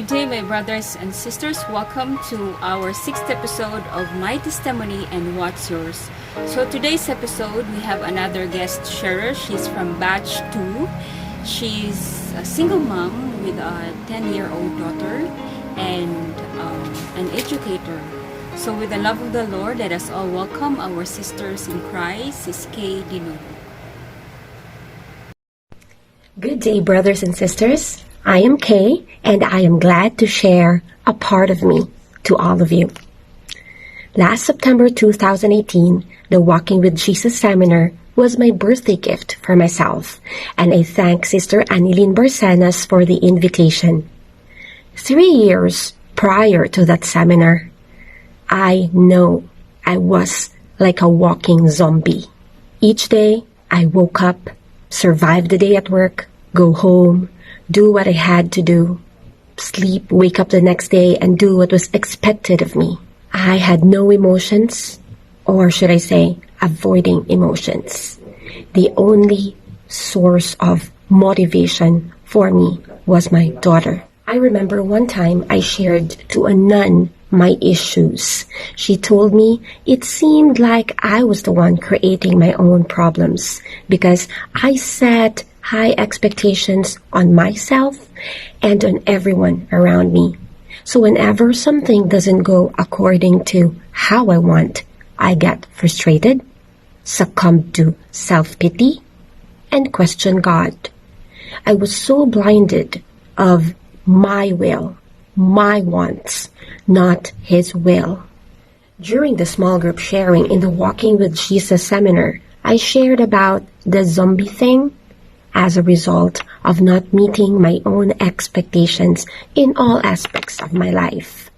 day, my brothers and sisters. Welcome to our 6th episode of My Testimony and What's Yours. So today's episode, we have another guest sharer. She's from batch 2. She's a single mom with a 10-year-old daughter and an educator. So with the love of the Lord, let us all welcome our sisters in Christ, Sis Kaye Denorog. Good day, brothers and sisters. I am Kay, and I am glad to share a part of me to all of you. Last September 2018, the Walking with Jesus seminar was my birthday gift for myself, and I thank Sister Annilyn Barcenas for the invitation. 3 years prior to that seminar, I know I was like a walking zombie. Each day, I woke up, survived the day at work, go home, do what I had to do, sleep, wake up the next day, and do what was expected of me. I had no emotions, or should I say, avoiding emotions. The only source of motivation for me was my daughter. I remember one time I shared to a nun my issues. She told me it seemed like I was the one creating my own problems because I set high expectations on myself and on everyone around me. So whenever something doesn't go according to how I want, I get frustrated, succumb to self-pity, and question God. I was so blinded of my will, my wants, not His will. During the small group sharing in the Walking with Jesus seminar, I shared about the zombie thing as a result of not meeting my own expectations in all aspects of my life.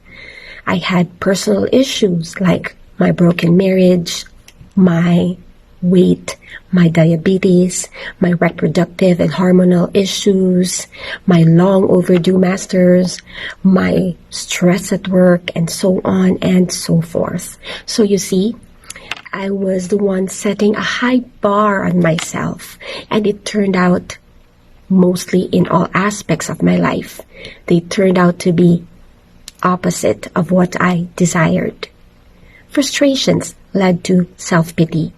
I had personal issues like my broken marriage, my weight, my diabetes, my reproductive and hormonal issues, my long overdue masters, my stress at work, and so on and so forth. So you see, I was the one setting a high bar on myself, and it turned out, mostly in all aspects of my life, they turned out to be opposite of what I desired. Frustrations led to self-pity.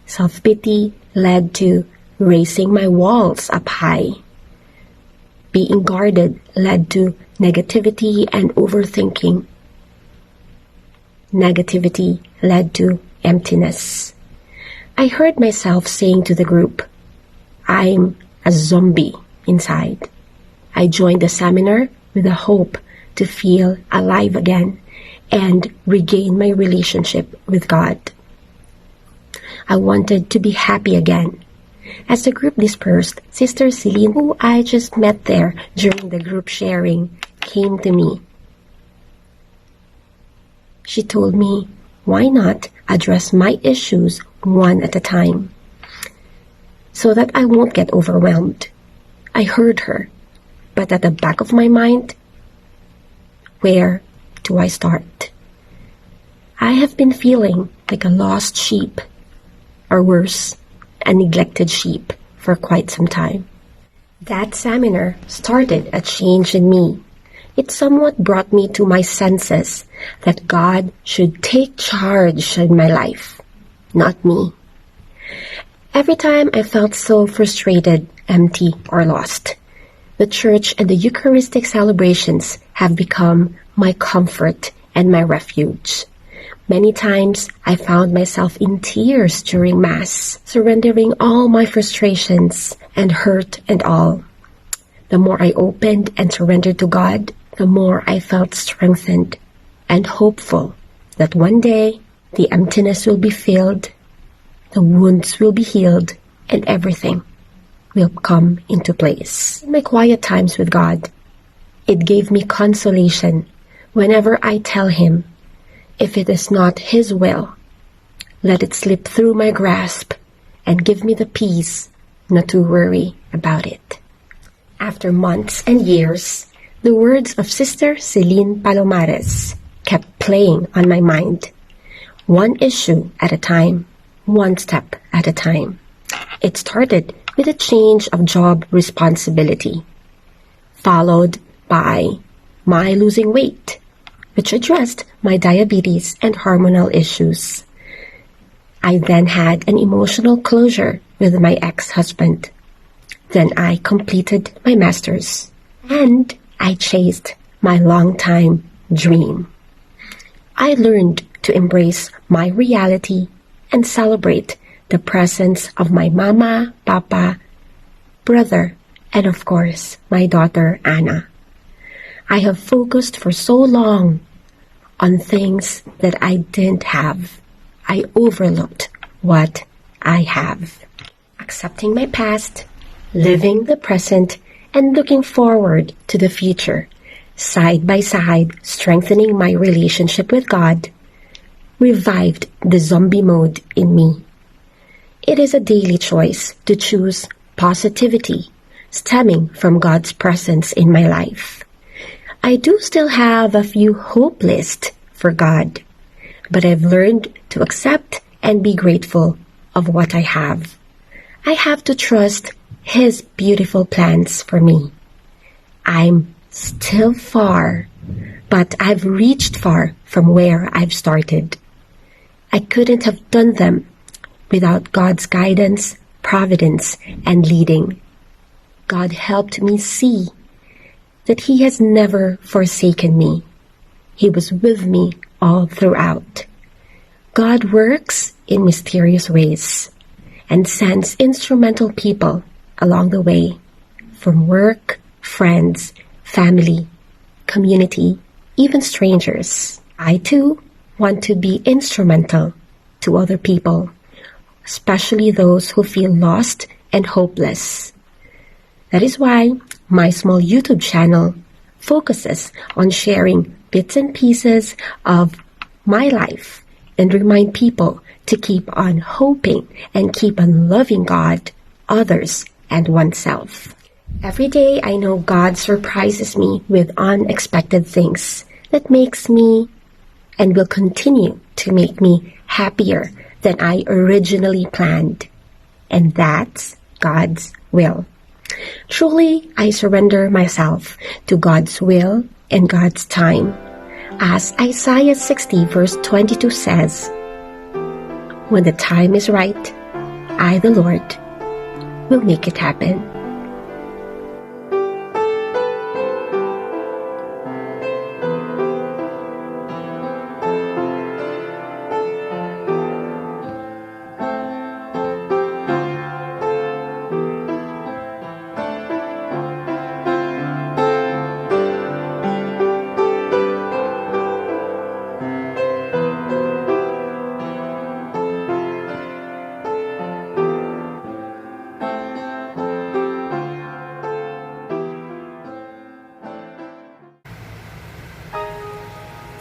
Self-pity led to raising my walls up high. Being guarded led to negativity and overthinking. Negativity led to emptiness. I heard myself saying to the group, I'm a zombie inside. I joined the seminar with the hope to feel alive again and regain my relationship with God. I wanted to be happy again. As the group dispersed, Sister Celine, who I just met there during the group sharing, came to me. She told me, why not address my issues one at a time so that I won't get overwhelmed? I heard her, but at the back of my mind, where do I start? I have been feeling like a lost sheep, or worse, a neglected sheep for quite some time. That seminar started a change in me. It somewhat brought me to my senses that God should take charge in my life, not me. Every time I felt so frustrated, empty, or lost, the church and the Eucharistic celebrations have become my comfort and my refuge. Many times I found myself in tears during Mass, surrendering all my frustrations and hurt and all. The more I opened and surrendered to God, the more I felt strengthened and hopeful that one day the emptiness will be filled, the wounds will be healed, and everything will come into place. In my quiet times with God, it gave me consolation whenever I tell Him, if it is not His will, let it slip through my grasp and give me the peace not to worry about it. After months and years, the words of Sister Celine Palomares kept playing on my mind. One issue at a time, one step at a time. It started with a change of job responsibility, followed by my losing weight, which addressed my diabetes and hormonal issues. I then had an emotional closure with my ex-husband. Then I completed my master's, and I chased my long-time dream. I learned to embrace my reality and celebrate the presence of my mama, papa, brother, and of course, my daughter, Anna. I have focused for so long on things that I didn't have. I overlooked what I have. Accepting my past, living the present, and looking forward to the future, side by side, strengthening my relationship with God, revived the zombie mode in me. It is a daily choice to choose positivity stemming from God's presence in my life. I do still have a few hope lists for God, but I've learned to accept and be grateful of what I have. I have to trust His beautiful plans for me. I'm still far, but I've reached far from where I've started. I couldn't have done them without God's guidance, providence, and leading. God helped me see that He has never forsaken me. He was with me all throughout. God works in mysterious ways and sends instrumental people along the way, from work, friends, family, community, even strangers. I too want to be instrumental to other people, especially those who feel lost and hopeless. That is why my small YouTube channel focuses on sharing bits and pieces of my life and remind people to keep on hoping and keep on loving God, others, and oneself. Every day I know God surprises me with unexpected things that makes me and will continue to make me happier than I originally planned. And that's God's will. Truly, I surrender myself to God's will and God's time. As Isaiah 60 verse 22 says, "When the time is right, I, the Lord, will make it happen."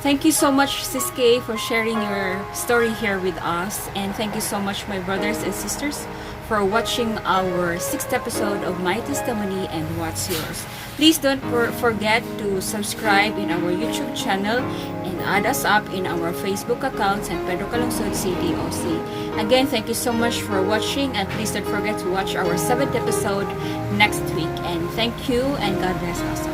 Thank you so much, Sis Kaye, for sharing your story here with us. And thank you so much, my brothers and sisters, for watching our 6th episode of My Testimony and What's Yours. Please don't forget to subscribe in our YouTube channel and add us up in our Facebook accounts and Pedro Calungsod Cdoc. Again, thank you so much for watching, and please don't forget to watch our 7th episode next week. And thank you, and God bless us.